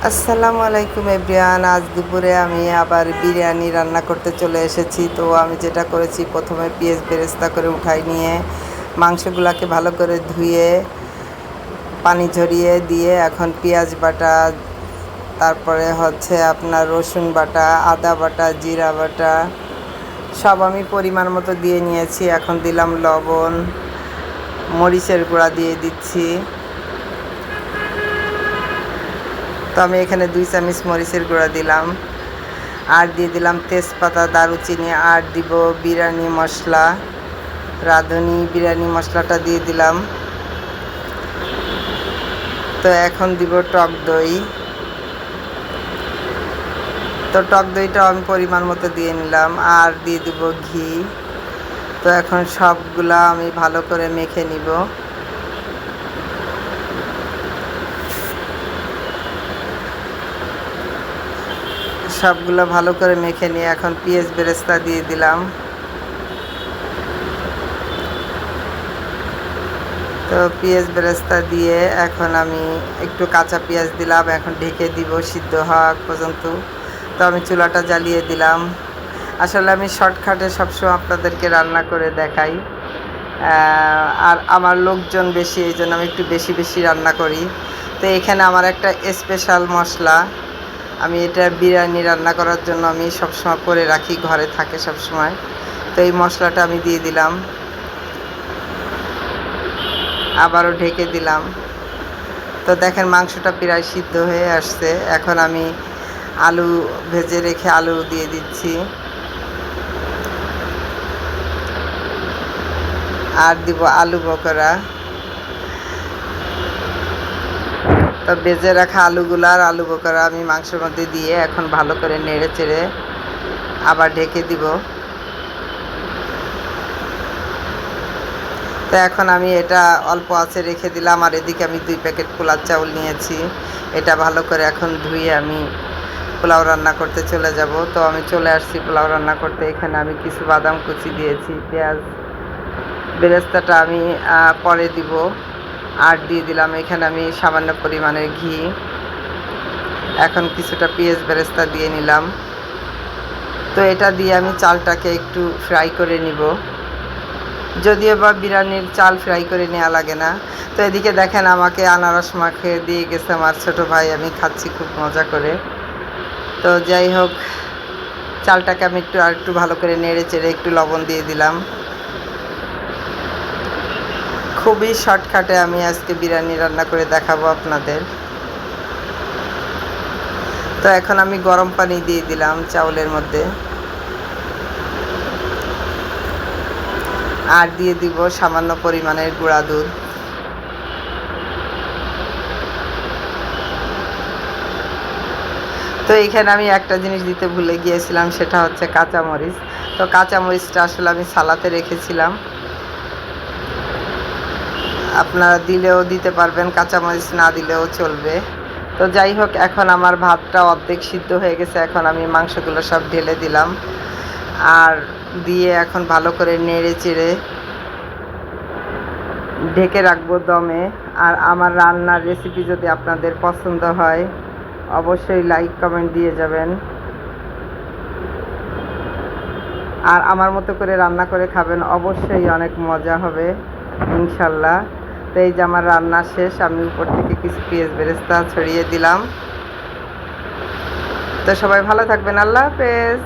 আসসালামু আলাইকুম এভরিওয়ান। আজ দুপুরে আমি আবার বিরিয়ানি রান্না করতে চলে এসেছি। তো আমি যেটা করেছি, প্রথমে পেঁয়াজ বেরেস্তা করে উঠাই নিয়ে মাংসগুলোকে ভালো করে ধুয়ে পানি ঝরিয়ে দিয়ে এখন পেঁয়াজ বাটা, তারপরে হচ্ছে আপনার রসুন বাটা, আদা বাটা, জিরা বাটা সব আমি পরিমাণ মতো দিয়ে নিয়েছি। এখন দিলাম লবণ, মরিচের গুঁড়া দিয়ে দিচ্ছি। তো আমি এখানে 2 চামচ মরিচের গুঁড়া দিলাম, আর দিয়ে দিলাম তেজপাতা, দারুচিনি, আর দিব বিরিয়ানি মশলা, রাঁধুনি বিরিয়ানি মশলাটা দিয়ে দিলাম। তো এখন দিব টক দই। তো টক দইটাও আমি পরিমাণ মতো দিয়ে নিলাম, আর দিয়ে দিব ঘি। তো এখন সবগুলা আমি ভালো করে মেখে নিব। সবগুলো ভালো করে মেখে নিয়ে এখন পেঁয়াজ বেরেস্তা দিয়ে দিলাম। তো পেঁয়াজ বেরেস্তা দিয়ে এখন আমি একটু কাঁচা পেঁয়াজ দিলাম, এখন ঢেকে দিব সিদ্ধ হওয়া পর্যন্ত। তো আমি চুলাটা জ্বালিয়ে দিলাম। আসলে আমি শর্টকাটে সবসময় আপনাদেরকে রান্না করে দেখাই, আর আমার লোকজন বেশি, এই জন্য আমি একটু বেশি বেশি রান্না করি। তো এখানে আমার একটা স্পেশাল মশলা, আমি এটা বিরিয়ানি রান্না করার জন্য আমি সবসময় করে রাখি, ঘরে থাকে সবসময়। তো এই মশলাটা আমি দিয়ে দিলাম, আবারও ঢেকে দিলাম। তো দেখেন মাংসটা প্রায় সিদ্ধ হয়ে আসছে। এখন আমি আলু ভেজে রেখে আলু দিয়ে দিচ্ছি, আর দিব আলু বকরা। তো ভেজে রাখা আলুগুলো আর আলু বকরা আমি মাংসের মধ্যে দিয়ে এখন ভালো করে নেড়ে চেড়ে আবার ঢেকে দিব। তো এখন আমি এটা অল্প আঁচে রেখে দিলাম, আর এদিকে আমি 2 প্যাকেট পোলাও চাউল নিয়েছি। এটা ভালো করে এখন ধুয়ে আমি পোলাও রান্না করতে চলে যাব। তো আমি চলে আসছি পোলাও রান্না করতে। এখানে আমি কিছু বাদাম কুচি দিয়েছি, পেঁয়াজ বেরেস্তাটা আমি পরে দিব, আর দিয়ে দিলাম এখানে আমি সামান্য পরিমাণের ঘি। এখন কিছুটা পেঁয়াজ বেরেস্তা দিয়ে নিলাম। তো এটা দিয়ে আমি চালটাকে একটু ফ্রাই করে নিব, যদিও বা বিরিয়ানির চাল ফ্রাই করে নেওয়া লাগে না। তো এদিকে দেখেন আমাকে আনারস মাখে দিয়ে গেছে আমার ছোটো ভাই, আমি খাচ্ছি খুব মজা করে। তো যাই হোক, চালটাকে আমি একটু ভালো করে নেড়ে চেড়ে একটু লবণ দিয়ে দিলাম। খুবই শর্টকাটে আমি আজকে বিরিয়ানি রান্না করে দেখাবো আপনাদের। তো এখন আমি গরম পানি দিয়ে দিলাম চাউলের মধ্যে, আর দিয়ে দিব সামান্য পরিমাণের গুঁড়া দুধ। তো এইখানে আমি একটা জিনিস দিতে ভুলে গিয়েছিলাম, সেটা হচ্ছে কাঁচামরিচ। তো কাঁচামরিচটা আসলে আমি সালাতে রেখেছিলাম, আপনারা দিলেও দিতে পারবেন, কাঁচামরিচ না দিলেও চলবে। তো যাই হোক, এখন আমার ভাতটা অর্ধেক সিদ্ধ হয়ে গেছে। এখন আমি মাংসগুলো সব ঢেলে দিলাম, আর দিয়ে এখন ভালো করে নেড়ে চেড়ে ঢেকে রাখবো দমে। আর আমার রান্নার রেসিপি যদি আপনাদের পছন্দ হয়, অবশ্যই লাইক কমেন্ট দিয়ে যাবেন, আর আমার মতো করে রান্না করে খাবেন, অবশ্যই অনেক মজা হবে ইনশাল্লাহ। তো এই যে আমার রান্না শেষ, আমি উপর থেকে কিছু পেঁয়াজ বেরেস্তা ছড়িয়ে দিলাম। তো সবাই ভালো থাকবেন, আল্লাহ হাফেজ।